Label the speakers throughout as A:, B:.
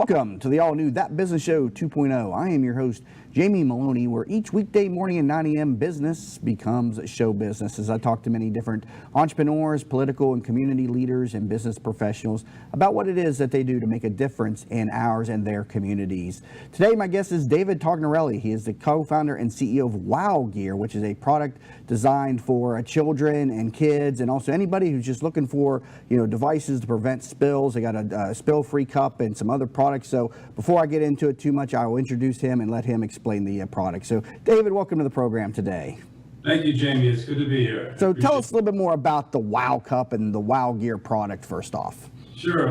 A: Welcome to the all-new That Business Show 2.0. I am your host, Jamie Maloney, where each weekday morning at 9 a.m. business becomes show business, as I talk to many different entrepreneurs, political and community leaders, and business professionals about what it is that they do to make a difference in ours and their communities. Today, my guest is David Tognarelli. He is the co-founder and CEO of Wow Gear, which is a product designed for children and kids, and also anybody who's just looking for, devices to prevent spills. They got a spill-free cup and some other products. So before I get into it too much, I will introduce him and let him explain the product. So David, welcome to the program today.
B: Thank you, Jamie. It's good to be here.
A: So tell us a little bit more about the Wow Cup and the Wow Gear product first off.
B: Sure.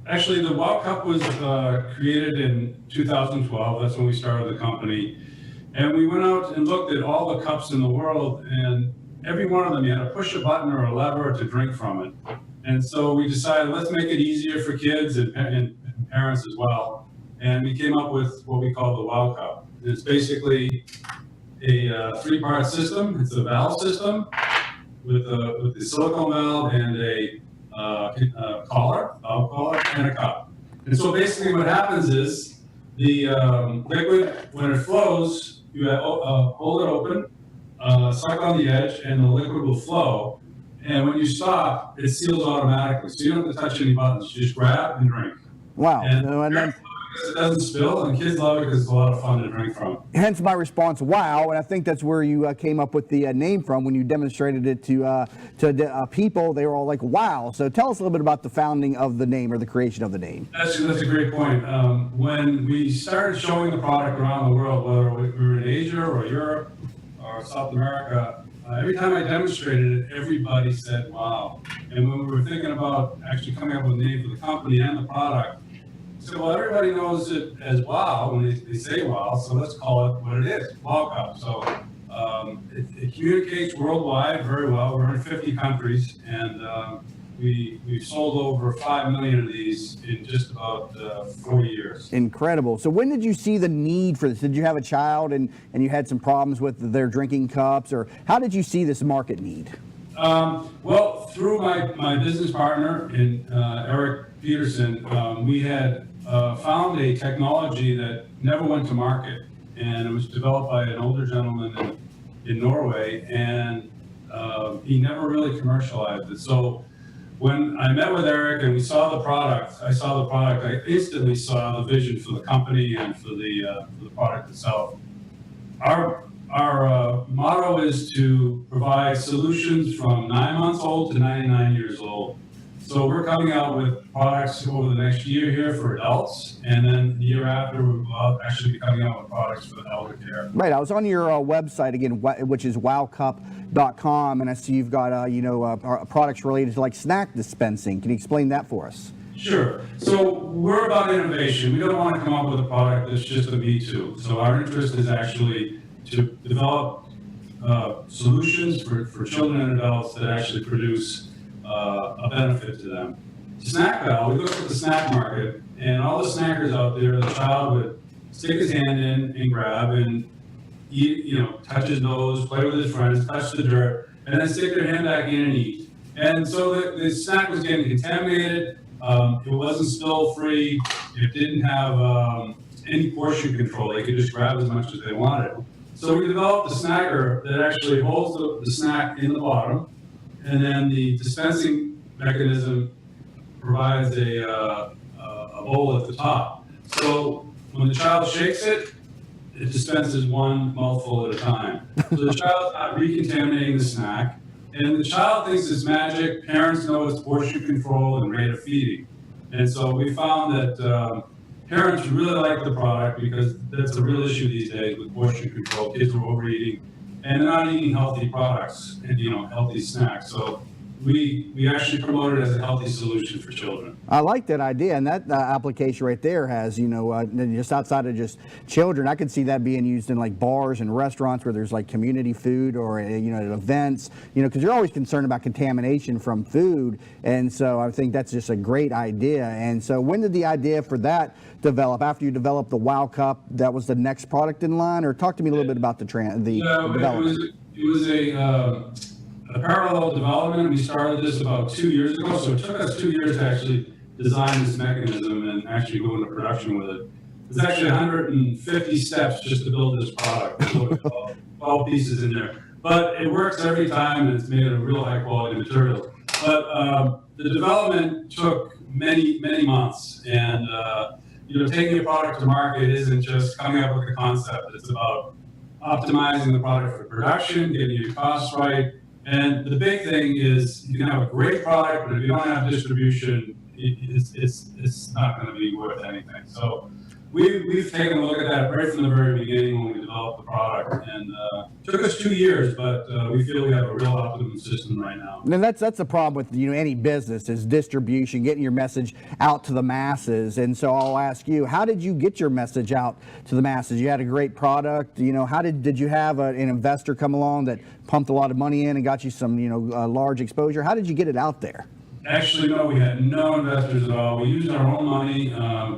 B: Actually, the Wow Cup was created in 2012. That's when we started the company. And we went out and looked at all the cups in the world, and every one of them, you had to push a button or a lever to drink from it. And so we decided, let's make it easier for kids and parents as well. And we came up with what we call the Wow Cup. It's basically a three-part system. It's a valve system with the silicone valve and a valve collar, and a cup. And so basically what happens is the liquid, when it flows, you hold it open, suck on the edge, and the liquid will flow. And when you stop, it seals automatically. So you don't have to touch any buttons. You just grab and drink.
A: Wow.
B: And then it doesn't spill, and kids love it because it's a lot of fun to drink from.
A: Hence my response, wow, and I think that's where you came up with the name from. When you demonstrated it to people, they were all like, wow. So tell us a little bit about the founding of the name or the creation of the name.
B: That's a great point. When we started showing the product around the world, whether we were in Asia or Europe or South America, every time I demonstrated it, everybody said, wow. And when we were thinking about actually coming up with a name for the company and the product, so well, everybody knows it as Wow when they say Wow, so let's call it what it is, Wow Cup. So it communicates worldwide very well. We're in 50 countries, and we've sold over 5 million of these in just about 4 years.
A: Incredible. So when did you see the need for this? Did you have a child and you had some problems with their drinking cups, or how did you see this market need?
B: Well, through my business partner, Eric Peterson, we had found a technology that never went to market, and it was developed by an older gentleman in Norway, and he never really commercialized it. So when I met with Eric and we saw the product, I instantly saw the vision for the company and for the product itself. Our motto is to provide solutions from 9 months old to 99 years old. So we're coming out with products over the next year here for adults, and then the year after we'll actually be coming out with products for the elder care.
A: Right. I was on your website again, which is wowcup.com, and I see you've got products related to like snack dispensing. Can you explain that for us?
B: Sure. So we're about innovation. We don't want to come up with a product that's just a me too. So our interest is actually to develop solutions for children and adults that actually produce a benefit to them. Snack valve, we looked at the snack market, and all the snackers out there, the child would stick his hand in and grab and eat, touch his nose, play with his friends, touch the dirt, and then stick their hand back in and eat. And so the snack was getting contaminated. It wasn't spill-free. It didn't have any portion control. They could just grab as much as they wanted. So we developed a snacker that actually holds the snack in the bottom, and then the dispensing mechanism provides a bowl at the top. So when the child shakes it, it dispenses one mouthful at a time. So the child's not recontaminating the snack, and the child thinks it's magic. Parents know it's portion control and rate of feeding. And so we found that parents really like the product because that's a real issue these days with portion control. Kids are overeating, and they're not eating healthy products and healthy snacks. So we actually promote it as a healthy solution for children.
A: I like that idea, and that application right there has, just outside of just children, I could see that being used in like bars and restaurants where there's like community food or, at events, because you're always concerned about contamination from food. And so I think that's just a great idea. And so when did the idea for that develop? After you developed the Wow Cup, that was the next product in line? Or talk to me a little bit about the development.
B: It was a parallel development. We started this about 2 years ago, so it took us 2 years to actually design this mechanism and actually go into production with it. There's actually 150 steps just to build this product. There's 12 pieces in there. But it works every time, and it's made of real high-quality material. But the development took many, many months. And, taking a product to market isn't just coming up with a concept. It's about optimizing the product for production, getting your costs right. And the big thing is you can have a great product, but if you don't have distribution, it's not going to be worth anything. So we've taken a look at that right from the very beginning when we developed the product, and took us 2 years, but we feel we have a real optimum system right now.
A: And that's the problem with any business is distribution, getting your message out to the masses. And so I'll ask you, how did you get your message out to the masses? You had a great product. How did you have an investor come along that pumped a lot of money in and got you some large exposure? How did you get it out there?
B: Actually, no, we had no investors at all. We used our own money,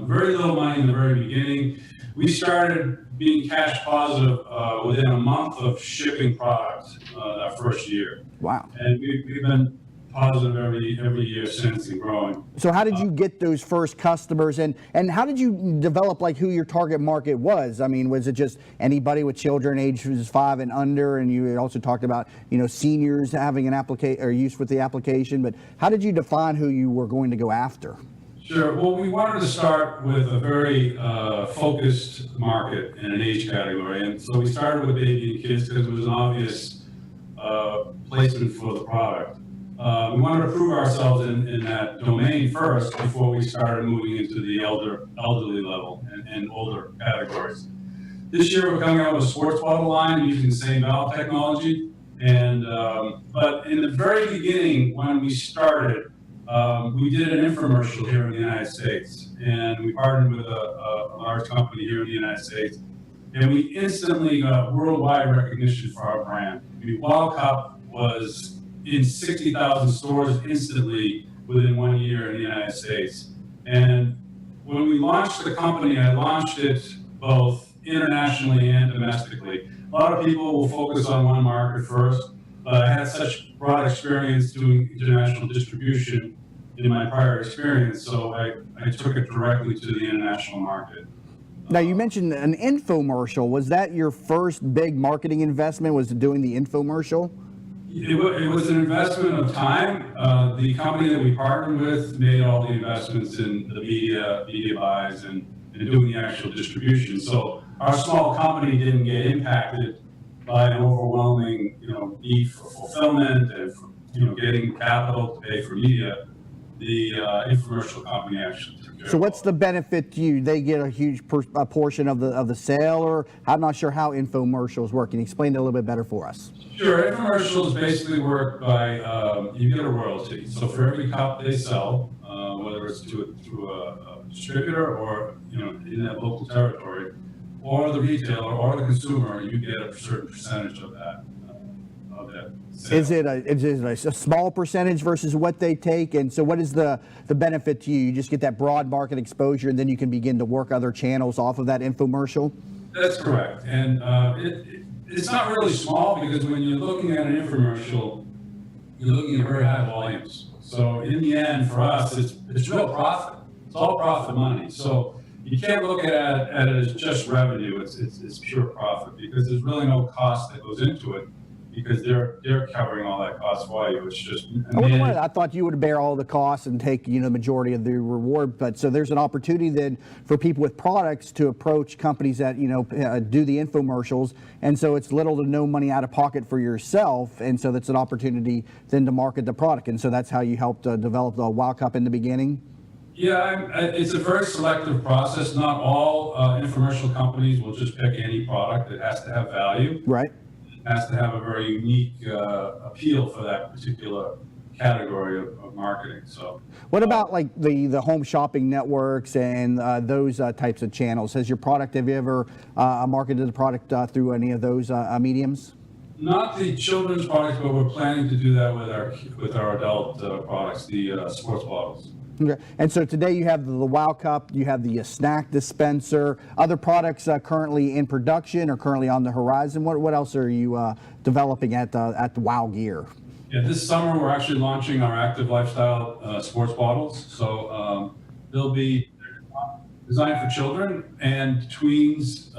B: very little money in the very beginning. We started being cash positive within a month of shipping product that first year.
A: Wow.
B: And we've been positive every year since and growing.
A: So how did you get those first customers, and how did you develop who your target market was? I mean, was it just anybody with children ages 5 and under? And you also talked about seniors having an application or use with the application. But how did you define who you were going to go after?
B: Sure. Well, we wanted to start with a very focused market and an age category, and so we started with baby and kids because it was an obvious placement for the product. We wanted to prove ourselves in that domain first before we started moving into the elderly level and older categories. This year we're coming out with a sports bottle line using the same valve technology. And but in the very beginning, when we started, we did an infomercial here in the United States, and we partnered with a large company here in the United States, and we instantly got worldwide recognition for our brand. I mean, Wild Cup was in 60,000 stores instantly within 1 year in the United States. And when we launched the company, I launched it both internationally and domestically. A lot of people will focus on one market first, but I had such broad experience doing international distribution in my prior experience, so I took it directly to the international market.
A: Now, you mentioned an infomercial. Was that your first big marketing investment, was doing the infomercial?
B: It was an investment of time. The company that we partnered with made all the investments in the media buys, and doing the actual distribution. So our small company didn't get impacted by an overwhelming, need for fulfillment and for, getting capital to pay for media. The infomercial company actually took care
A: So
B: of
A: what's the benefit to you? They get a huge a portion of the sale, or I'm not sure how infomercials work. Can you explain that a little bit better for us?
B: Sure. Infomercials basically work by you get a royalty. So for every cup they sell, whether it's through a distributor or in that local territory, or the retailer or the consumer, you get a certain percentage of that. Sale.
A: Is it a small percentage versus what they take? And so what is the benefit to you? You just get that broad market exposure, and then you can begin to work other channels off of that infomercial?
B: That's correct. And it's not really small, because when you're looking at an infomercial, you're looking at very high volumes. So in the end, for us, it's real profit. It's all profit money. So you can't look at it as just revenue. It's pure profit, because there's really no cost that goes into it, because they're covering all that cost for you. It's just
A: I thought you would bear all the costs and take the majority of the reward. But so there's an opportunity then for people with products to approach companies that do the infomercials, and so it's little to no money out of pocket for yourself, and so that's an opportunity then to market the product. And so that's how you helped develop the Wild Cup in the beginning.
B: Yeah, it's a very selective process. Not all infomercial companies will just pick any product. It has to have value.
A: Right.
B: Has to have a very unique appeal for that particular category of marketing. So,
A: what about the home shopping networks and those types of channels? Have you ever marketed the product through any of those mediums?
B: Not the children's products, but we're planning to do that with our adult products, the sports bottles.
A: Okay. And so today you have the Wild Cup, you have the snack dispenser, other products currently in production or currently on the horizon. What else are you developing at the Wow Gear?
B: Yeah, this summer we're actually launching our active lifestyle sports bottles. So they'll be designed for children and tweens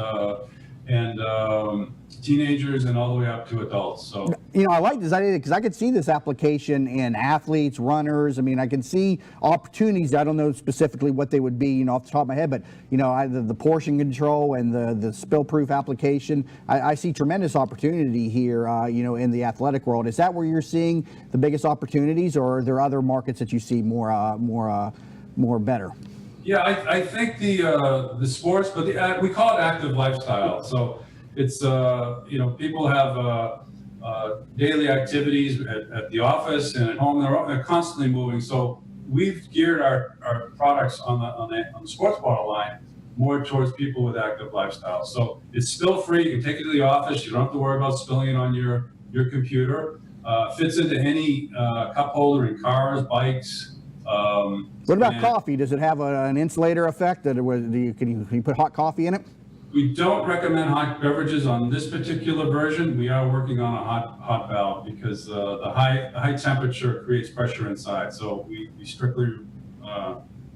B: and teenagers and all the way up to adults. So
A: I like this idea because I could see this application in athletes, runners. I mean, I can see opportunities. I don't know specifically what they would be, off the top of my head, but the portion control and the spill-proof application. I see tremendous opportunity here, in the athletic world. Is that where you're seeing the biggest opportunities, or are there other markets that you see more better?
B: Yeah, I think the sports, but we call it active lifestyle. So it's people have daily activities at the office and at home. They're constantly moving. So we've geared our products on the sports bottle line more towards people with active lifestyle. So it's spill free. You can take it to the office. You don't have to worry about spilling it on your computer. Fits into any cup holder in cars, bikes.
A: What about coffee? Does it have an insulator effect? Can you put hot coffee in it?
B: We don't recommend hot beverages on this particular version. We are working on a hot valve because the high temperature creates pressure inside. So we strictly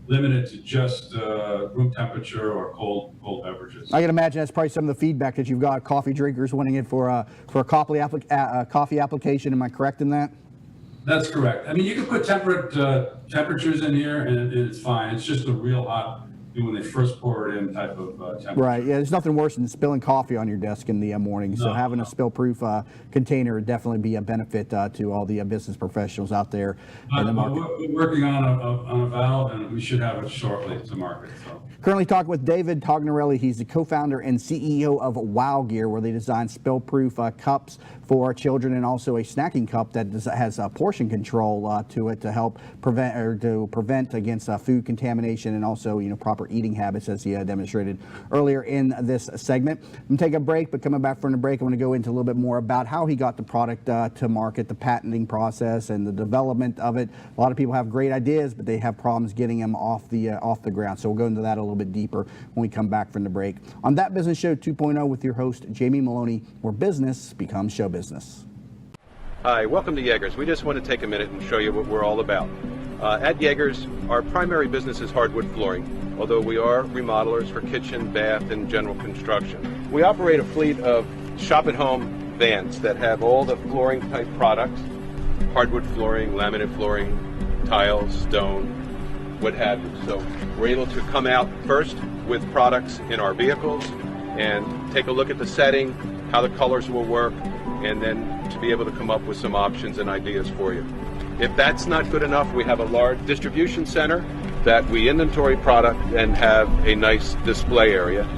B: limit it to just room temperature or cold beverages.
A: I can imagine that's probably some of the feedback that you've got. Coffee drinkers wanting it for a coffee application. Am I correct in that?
B: That's correct. I mean, you can put temperatures in here and it's fine. It's just a real hot, when they first pour it in type of temperature.
A: Right. Yeah, there's nothing worse than spilling coffee on your desk in the morning. So having a spill-proof container would definitely be a benefit to all the business professionals out there in the market.
B: We're working on a valve, and we should have it shortly to market. So.
A: Currently talking with David Tognarelli. He's the co-founder and CEO of Wow Gear, where they design spill-proof cups for children and also a snacking cup that has portion control to it to help prevent against food contamination and also proper eating habits, as he demonstrated earlier in this segment. I'm going to take a break, but coming back from the break, I'm going to go into a little bit more about how he got the product to market, the patenting process, and the development of it. A lot of people have great ideas, but they have problems getting them off the ground. So we'll go into that a little bit deeper when we come back from the break on That Business Show 2.0 with your host, Jamie Maloney, where business becomes show business.
C: Hi, welcome to Yeager's. We just want to take a minute and show you what we're all about. At Yeager's, our primary business is hardwood flooring, although we are remodelers for kitchen, bath, and general construction. We operate a fleet of shop-at-home vans that have all the flooring type products, hardwood flooring, laminate flooring, tiles, stone, what have you. So we're able to come out first with products in our vehicles and take a look at the setting, how the colors will work, and then to be able to come up with some options and ideas for you. If that's not good enough, we have a large distribution center that we inventory product and have a nice display area.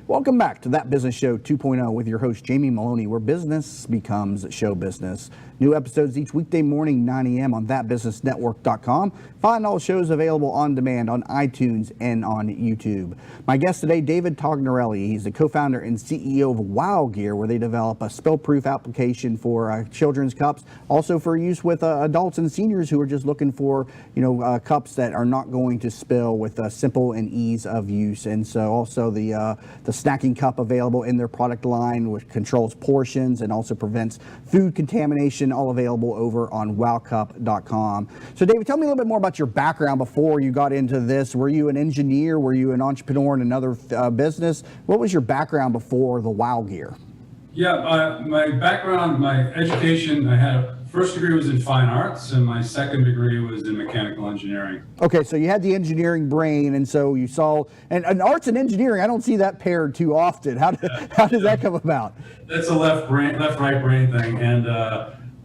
A: Welcome back to That Business Show 2.0 with your host, Jamie Maloney, where business becomes show business. New episodes each weekday morning, 9 a.m. on thatbusinessnetwork.com. Find all shows available on demand on iTunes and on YouTube. My guest today, David Tognarelli. He's the co-founder and CEO of Wow Gear, where they develop a spill-proof application for children's cups, also for use with adults and seniors who are just looking for, cups that are not going to spill with simple and ease of use. And so also the snacking cup available in their product line, which controls portions and also prevents food contamination information all available over on wowcup.com. So David, tell me a little bit more about your background before you got into this. Were you an engineer? Were you an entrepreneur in another business? What was your background before the Wow Gear?
B: Yeah, my background, my education, I had a first degree was in fine arts, and my second degree was in mechanical engineering.
A: Okay, so you had the engineering brain, and so you saw, and arts and engineering, I don't see that paired too often. How does that come about?
B: That's a left-right brain thing, and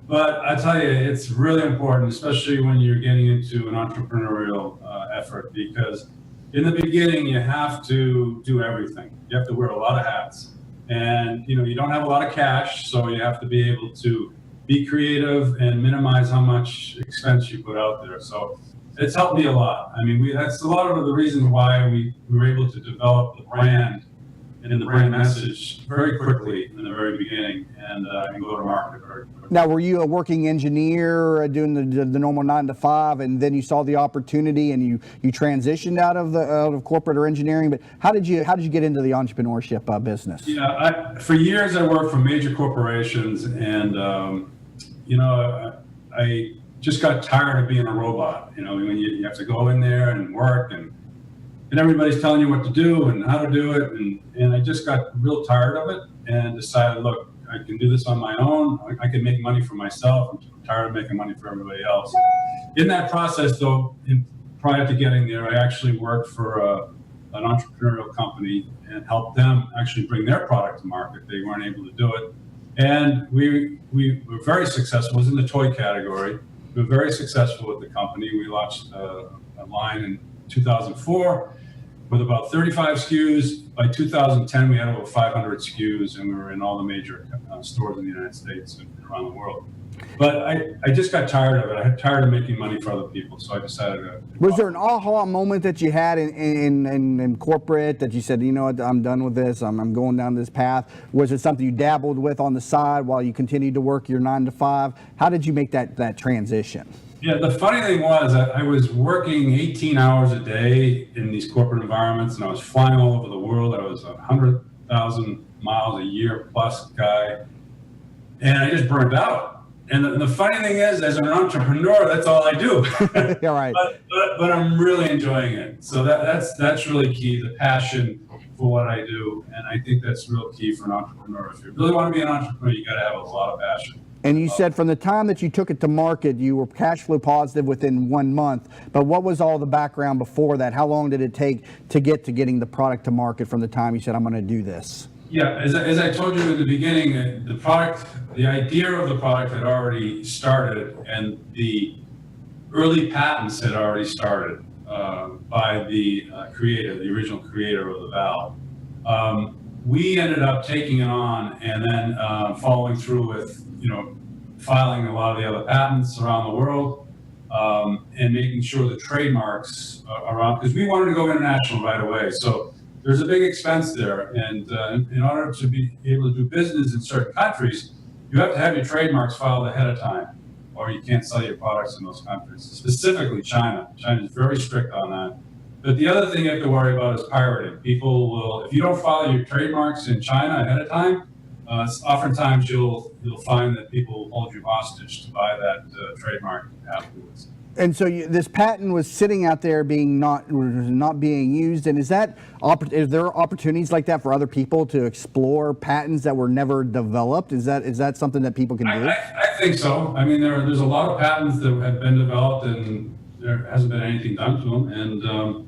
B: but I tell you, it's really important, especially when you're getting into an entrepreneurial effort, because in the beginning you have to do everything. You have to wear a lot of hats, and you don't have a lot of cash, so you have to be able to be creative and minimize how much expense you put out there. So it's helped me a lot. I mean, that's a lot of the reasons why we were able to develop the brand and the brand message very quickly in the very beginning and go to market very quickly.
A: Now, were you a working engineer doing the normal 9 to 5, and then you saw the opportunity and you transitioned out of corporate or engineering? But how did you get into the entrepreneurship business?
B: Yeah, for years I worked for major corporations, and I just got tired of being a robot. When you have to go in there and work, and everybody's telling you what to do and how to do it, and I just got real tired of it and decided, look, I can do this on my own. I can make money for myself. I'm tired of making money for everybody else. In that process, though, prior to getting there, I actually worked for an entrepreneurial company and helped them actually bring their product to market. They weren't able to do it. And we were very successful. It was in the toy category. We were very successful with the company. We launched a line in 2004 with about 35 SKUs. By 2010, we had over 500 SKUs, and we were in all the major stores in the United States and around the world. But I just got tired of it. I got tired of making money for other people, so I decided to.
A: Was there an aha moment that you had in corporate that you said, you know what, I'm done with this, I'm going down this path? Was it something you dabbled with on the side while you continued to work your 9 to 5? How did you make that transition?
B: Yeah, the funny thing was I was working 18 hours a day in these corporate environments, and I was flying all over the world. I was a 100,000 miles a year plus guy, and I just burned out. And the funny thing is, as an entrepreneur, that's all I do.
A: Yeah, right.
B: But I'm really enjoying it. So that's really key, the passion for what I do. And I think that's real key for an entrepreneur. If you really want to be an entrepreneur, you got to have a lot of passion.
A: And you said from the time that you took it to market, you were cash flow positive within 1 month. But what was all the background before that? How long did it take to getting the product to market from the time you said, I'm going to do this?
B: Yeah, as I told you in the beginning, the idea of the product had already started, and the early patents had already started by the original creator of the valve. We ended up taking it on and then following through with, filing a lot of the other patents around the world and making sure the trademarks around, because we wanted to go international right away. So there's a big expense there, and in order to be able to do business in certain countries, you have to have your trademarks filed ahead of time, or you can't sell your products in those countries, specifically China. China is very strict on that. But the other thing you have to worry about is pirating. People will, if you don't file your trademarks in China ahead of time, oftentimes you'll find that people will hold you hostage to buy that trademark afterwards.
A: And so this patent was sitting out there not being used. And is there opportunities like that for other people to explore patents that were never developed? Is that something that people can do?
B: I think so. I mean, there's a lot of patents that have been developed and there hasn't been anything done to them. And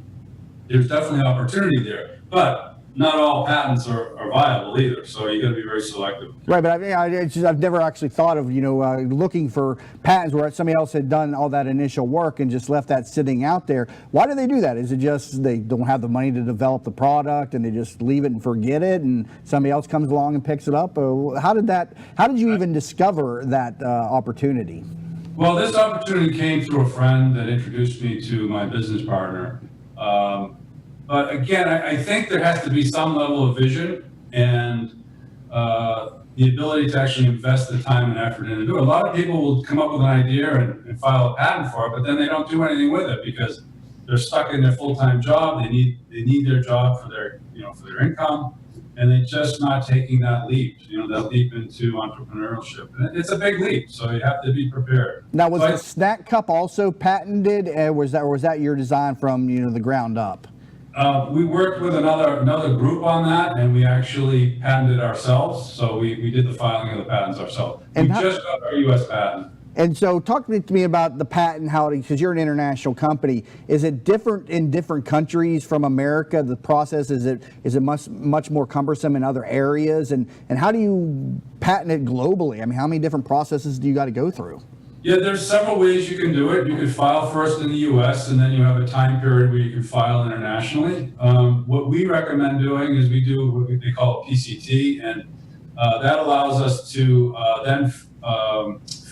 B: there's definitely opportunity there. But not all patents are viable either, so you got to be very selective. Right,
A: but I've never actually thought of looking for patents where somebody else had done all that initial work and just left that sitting out there. Why do they do that? Is it just they don't have the money to develop the product and they just leave it and forget it, and somebody else comes along and picks it up? How did you even discover that opportunity?
B: Well, this opportunity came through a friend that introduced me to my business partner. But again, I think there has to be some level of vision and the ability to actually invest the time and effort into it. A lot of people will come up with an idea and file a patent for it, but then they don't do anything with it because they're stuck in their full-time job. They need their job for their income, and they're just not taking that leap, that leap into entrepreneurship. And it's a big leap, so you have to be prepared.
A: Now, was
B: So
A: the snack cup also patented? Was that your design from the ground up?
B: We worked with another group on that, and we actually patented ourselves. So we did the filing of the patents ourselves.
A: And
B: we just got our U.S. patent.
A: And so talk to me about the patent, because you're an international company. Is it different in different countries from America? The process, is it much more cumbersome in other areas? And how do you patent it globally? I mean, how many different processes do you got to go through?
B: Yeah, there's several ways you can do it. You could file first in the U.S., and then you have a time period where you can file internationally. What we recommend doing is we do what they call a PCT, and that allows us to then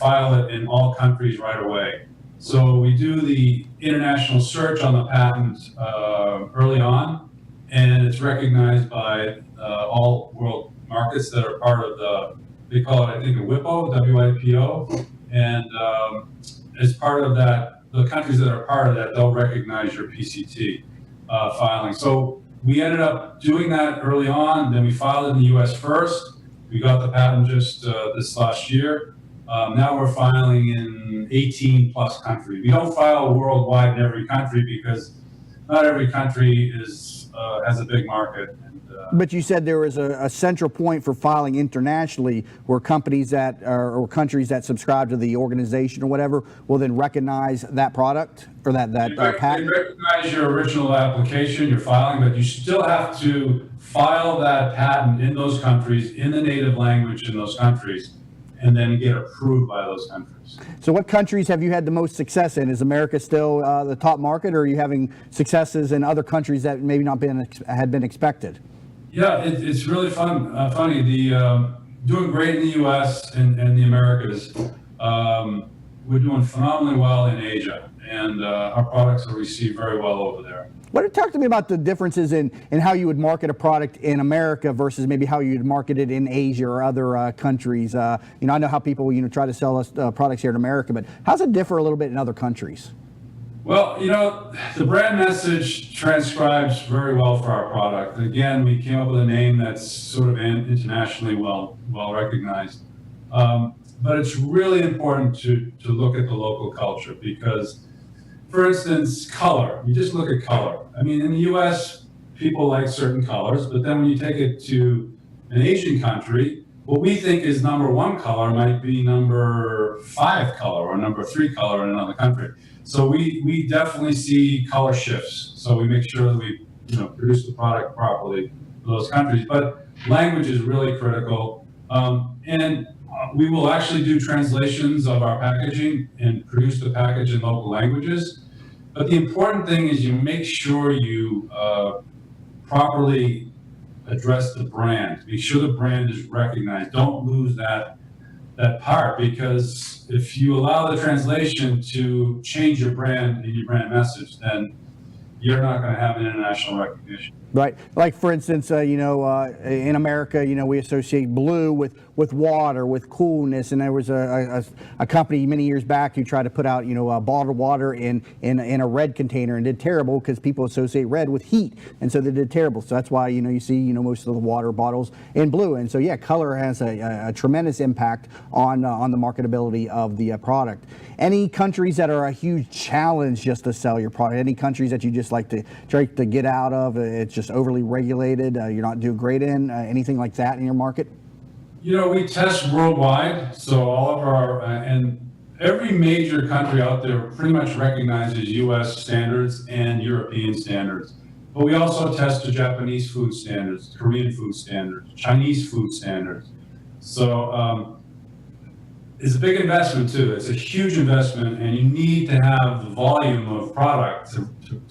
B: file it in all countries right away. So we do the international search on the patent early on, and it's recognized by all world markets that are part of they call it, I think, a WIPO, WIPO. And as part of that, the countries that are part of that, they'll recognize your PCT filing. So we ended up doing that early on, then we filed it in the US first. We got the patent just this last year. Now we're filing in 18 plus countries. We don't file worldwide in every country because not every country has a big market.
A: But you said there was a central point for filing internationally where companies or countries that subscribe to the organization or whatever will then recognize that product or that patent?
B: They recognize your original application, your filing, but you still have to file that patent in those countries, in the native language in those countries, and then get approved by those countries.
A: So what countries have you had the most success in? Is America still the top market, or are you having successes in other countries that maybe not had been expected?
B: Yeah, it's really funny. Doing great in the U.S. and the Americas. We're doing phenomenally well in Asia, and our products are received very well over there.
A: Talk to me about the differences in how you would market a product in America versus maybe how you'd market it in Asia or other countries. I know how people try to sell us products here in America, but how does it differ a little bit in other countries?
B: Well, the brand message transcribes very well for our product. Again, we came up with a name that's sort of internationally well recognized. But it's really important to look at the local culture because, for instance, color. You just look at color. I mean, in the U.S., people like certain colors, but then when you take it to an Asian country, what we think is number one color might be number 5 color or number 3 color in another country. So we definitely see color shifts. So we make sure that we produce the product properly for those countries. But language is really critical. And we will actually do translations of our packaging and produce the package in local languages. But the important thing is you make sure you properly address the brand. Make sure the brand is recognized. Don't lose that part, because if you allow the translation to change your brand and your brand message, then you're not going to have an international recognition.
A: Right. Like, for instance, in America, we associate blue with water, with coolness. And there was a company many years back who tried to put out, bottled water in a red container and did terrible because people associate red with heat. And so they did terrible. So that's why, you see, most of the water bottles in blue. And so, yeah, color has a tremendous impact on the marketability of the product. Any countries that are a huge challenge just to sell your product? Any countries that you just like to try to get out of? It's just overly regulated, you're not doing great in, anything like that in your market?
B: We test worldwide, so all of our, and every major country out there pretty much recognizes US standards and European standards. But we also test the Japanese food standards, Korean food standards, Chinese food standards. So it's a big investment too. It's a huge investment, and you need to have the volume of product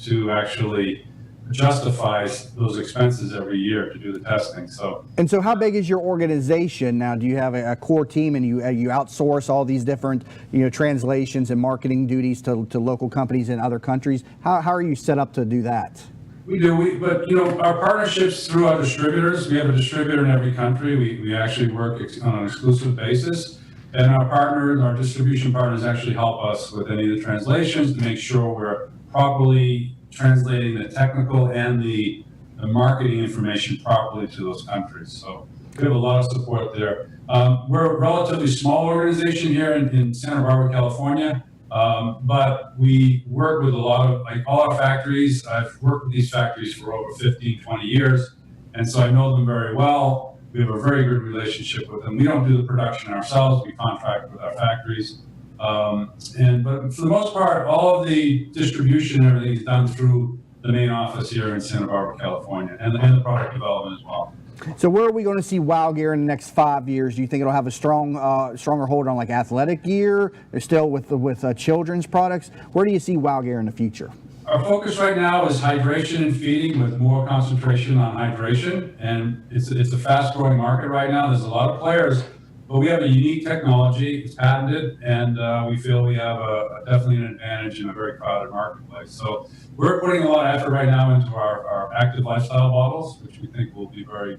B: to actually justifies those expenses every year to do the testing. So how big is your organization now? Do you have a core team, and you outsource all these different translations and marketing duties to local companies in other countries? How are you set up to do that? We do, but our partnerships through our distributors. We have a distributor in every country. We actually work on an exclusive basis, and our distribution partners actually help us with any of the translations to make sure we're properly translating the technical and the the marketing information properly to those countries. So we have a lot of support there. We're a relatively small organization here in Santa Barbara, California, but we work with a lot of, like all our factories. I've worked with these factories for over 15, 20 years, and so I know them very well. We have a very good relationship with them. We don't do the production ourselves. We contract with our factories. But for the most part, all of the distribution and everything is done through the main office here in Santa Barbara, California, and the product development as well.
A: So where are we going to see WOW gear in the next 5 years? Do you think it'll have a stronger hold on like athletic gear, or still with children's products? Where do you see WOW gear in the future?
B: Our focus right now is hydration and feeding, with more concentration on hydration, and it's a fast-growing market right now. There's a lot of players, but we have a unique technology. It's patented, and we feel we have definitely an advantage in a very crowded marketplace. So we're putting a lot of effort right now into our active lifestyle bottles, which we think will be very,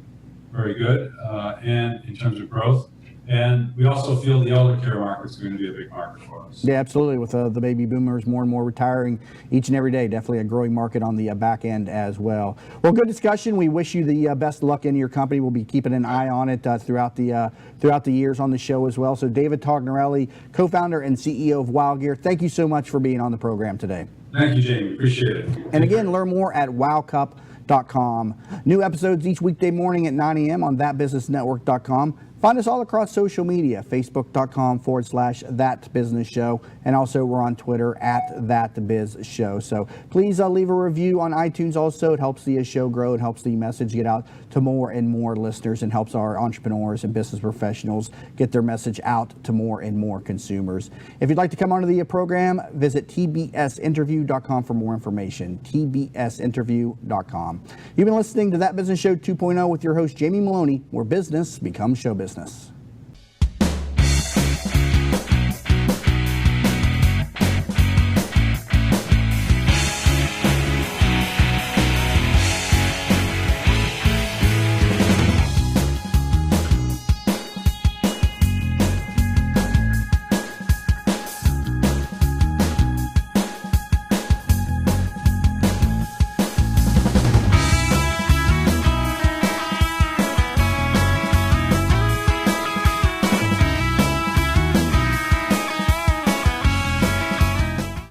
B: very good, and in terms of growth. And we also feel the elder care market is going to be a big market for us.
A: Yeah, absolutely. With the baby boomers more and more retiring each and every day, definitely a growing market on the back end as well. Well, good discussion. We wish you the best luck in your company. We'll be keeping an eye on it throughout the years on the show as well. So David Tognarelli, co-founder and CEO of WOW Gear, thank you so much for being on the program today.
B: Thank you, Jamie. Appreciate it.
A: And again, learn more at wowcup.com. New episodes each weekday morning at 9 a.m. on thatbusinessnetwork.com. Find us all across social media, facebook.com/thatbusinessshow. And also we're on Twitter @thatbizshow. So please leave a review on iTunes also. It helps the show grow. It helps the message get out to more and more listeners, and helps our entrepreneurs and business professionals get their message out to more and more consumers. If you'd like to come onto the program, visit tbsinterview.com for more information, tbsinterview.com. You've been listening to That Business Show 2.0 with your host, Jamie Maloney, where business becomes show business.